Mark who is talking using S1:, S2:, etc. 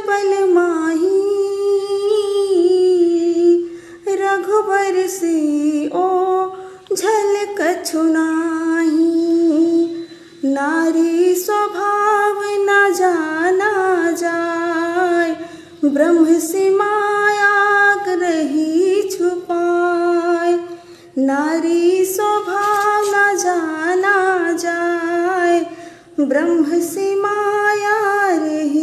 S1: पल माही रघुबर से ओ झलक कछु नाही। नारी स्वभाव न जाना जाय ब्रह्म से माया रही छुपाय। नारी स्वभाव न जाना जाय ब्रह्म से माया रही